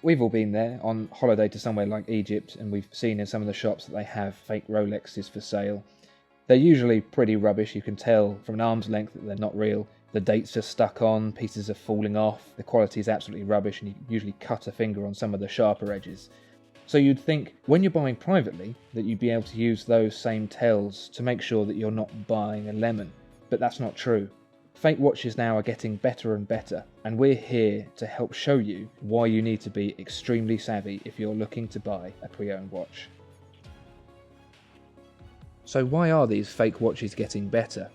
We've all been there on holiday to somewhere like Egypt, and we've seen in some of the shops that they have fake Rolexes for sale. They're usually pretty rubbish. You can tell from an arm's length that they're not real. The dates are stuck on, pieces are falling off, the quality is absolutely rubbish, and you usually cut a finger on some of the sharper edges. So you'd think, when you're buying privately, that you'd be able to use those same tells to make sure that you're not buying a lemon. But that's not true. Fake watches now are getting better and better, and we're here to help show you why you need to be extremely savvy if you're looking to buy a pre-owned watch. So why are these fake watches getting better?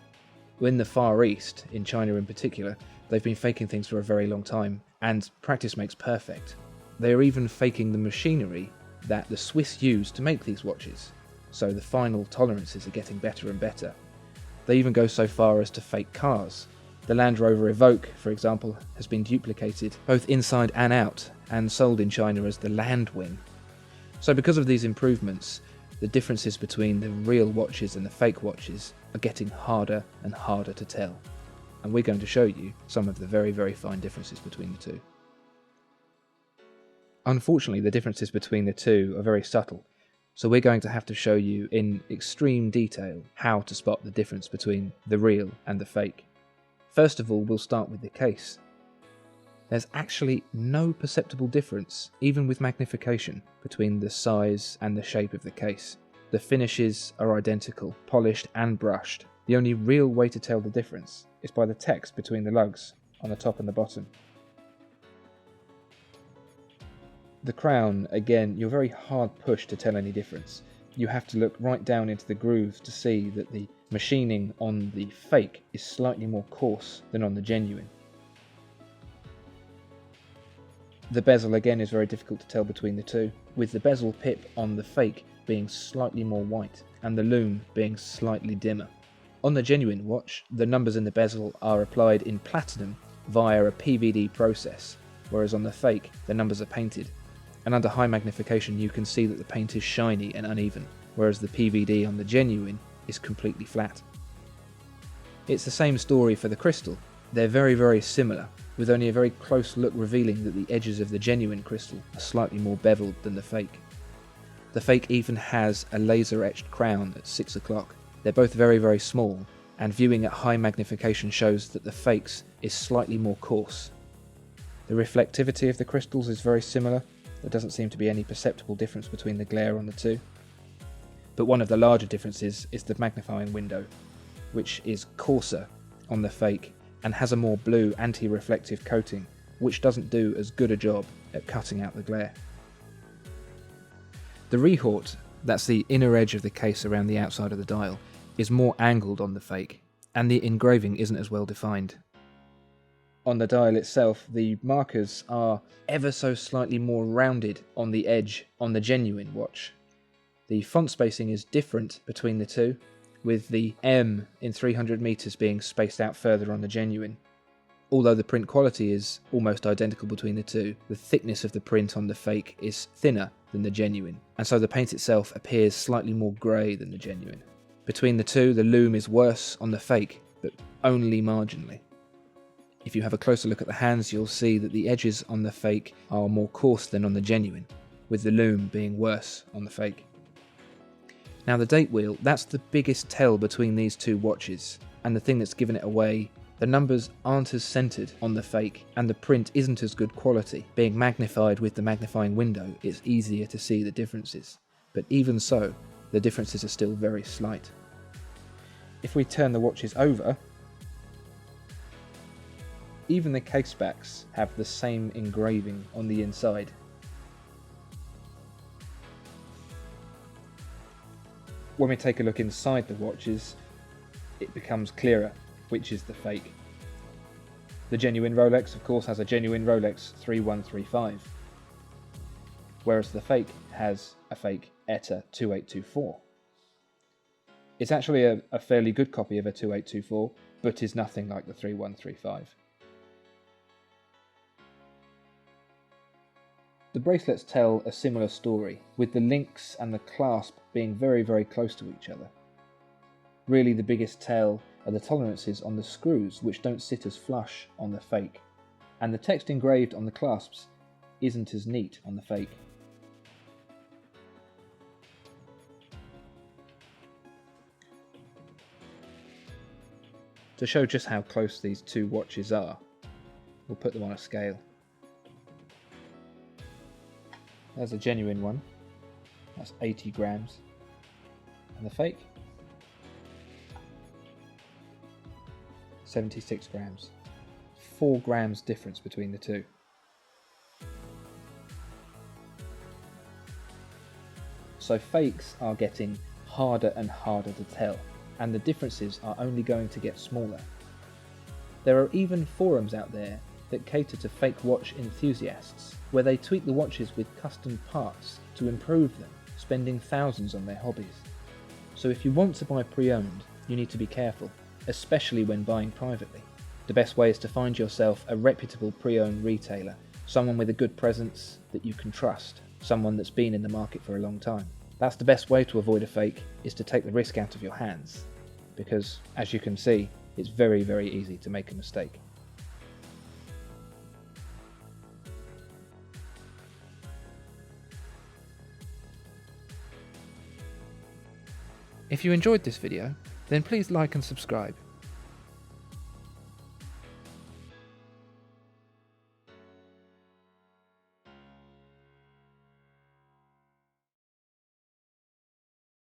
Well, in the Far East, in China in particular, they've been faking things for a very long time, and practice makes perfect. They are even faking the machinery that the Swiss use to make these watches, so the final tolerances are getting better and better. They even go so far as to fake cars. The Land Rover Evoque, for example, has been duplicated both inside and out, and sold in China as the Landwing. So because of these improvements, the differences between the real watches and the fake watches are getting harder and harder to tell. And we're going to show you some of the very, very fine differences between the two. Unfortunately, the differences between the two are very subtle, so we're going to have to show you in extreme detail how to spot the difference between the real and the fake. First of all, we'll start with the case. There's actually no perceptible difference, even with magnification, between the size and the shape of the case. The finishes are identical, polished and brushed. The only real way to tell the difference is by the text between the lugs, on the top and the bottom. The crown, again, you're very hard pushed to tell any difference. You have to look right down into the grooves to see that the machining on the fake is slightly more coarse than on the genuine. The bezel again is very difficult to tell between the two, with the bezel pip on the fake being slightly more white and the lume being slightly dimmer. On the genuine watch, the numbers in the bezel are applied in platinum via a PVD process, whereas on the fake, the numbers are painted. And under high magnification you can see that the paint is shiny and uneven, whereas the PVD on the genuine is completely flat. It's the same story for the crystal. They're very, very similar, with only a very close look revealing that the edges of the genuine crystal are slightly more beveled than the fake. The fake even has a laser etched crown at 6 o'clock. They're both very, very small, and viewing at high magnification shows that the fake's is slightly more coarse. The reflectivity of the crystals is very similar. There doesn't seem to be any perceptible difference between the glare on the two. But one of the larger differences is the magnifying window, which is coarser on the fake and has a more blue anti-reflective coating, which doesn't do as good a job at cutting out the glare. The retort, that's the inner edge of the case around the outside of the dial, is more angled on the fake, and the engraving isn't as well defined. On the dial itself, the markers are ever so slightly more rounded on the edge on the genuine watch. The font spacing is different between the two, with the M in 300 meters being spaced out further on the genuine. Although the print quality is almost identical between the two, the thickness of the print on the fake is thinner than the genuine, and so the paint itself appears slightly more grey than the genuine. Between the two, the lume is worse on the fake, but only marginally. If you have a closer look at the hands, you'll see that the edges on the fake are more coarse than on the genuine, with the lume being worse on the fake. Now the date wheel, that's the biggest tell between these two watches, and the thing that's given it away. The numbers aren't as centered on the fake, and the print isn't as good quality. Being magnified with the magnifying window, it's easier to see the differences. But even so, the differences are still very slight. If we turn the watches over, even the case backs have the same engraving on the inside. When we take a look inside the watches, it becomes clearer which is the fake. The genuine Rolex, of course, has a genuine Rolex 3135, whereas the fake has a fake ETA 2824. It's actually a fairly good copy of a 2824, but is nothing like the 3135. The bracelets tell a similar story, with the links and the clasp being very, very close to each other. Really, the biggest tell are the tolerances on the screws, which don't sit as flush on the fake, and the text engraved on the clasps isn't as neat on the fake. To show just how close these two watches are, we'll put them on a scale. There's a genuine one, that's 80 grams, and the fake, 76 grams. 4 grams difference between the two. So fakes are getting harder and harder to tell, and the differences are only going to get smaller. There are even forums out there that cater to fake watch enthusiasts, where they tweak the watches with custom parts to improve them, spending thousands on their hobbies. So if you want to buy pre-owned, you need to be careful, especially when buying privately. The best way is to find yourself a reputable pre-owned retailer, someone with a good presence that you can trust, someone that's been in the market for a long time. That's the best way to avoid a fake, is to take the risk out of your hands, because as you can see, it's very, very easy to make a mistake. If you enjoyed this video, then please like and subscribe.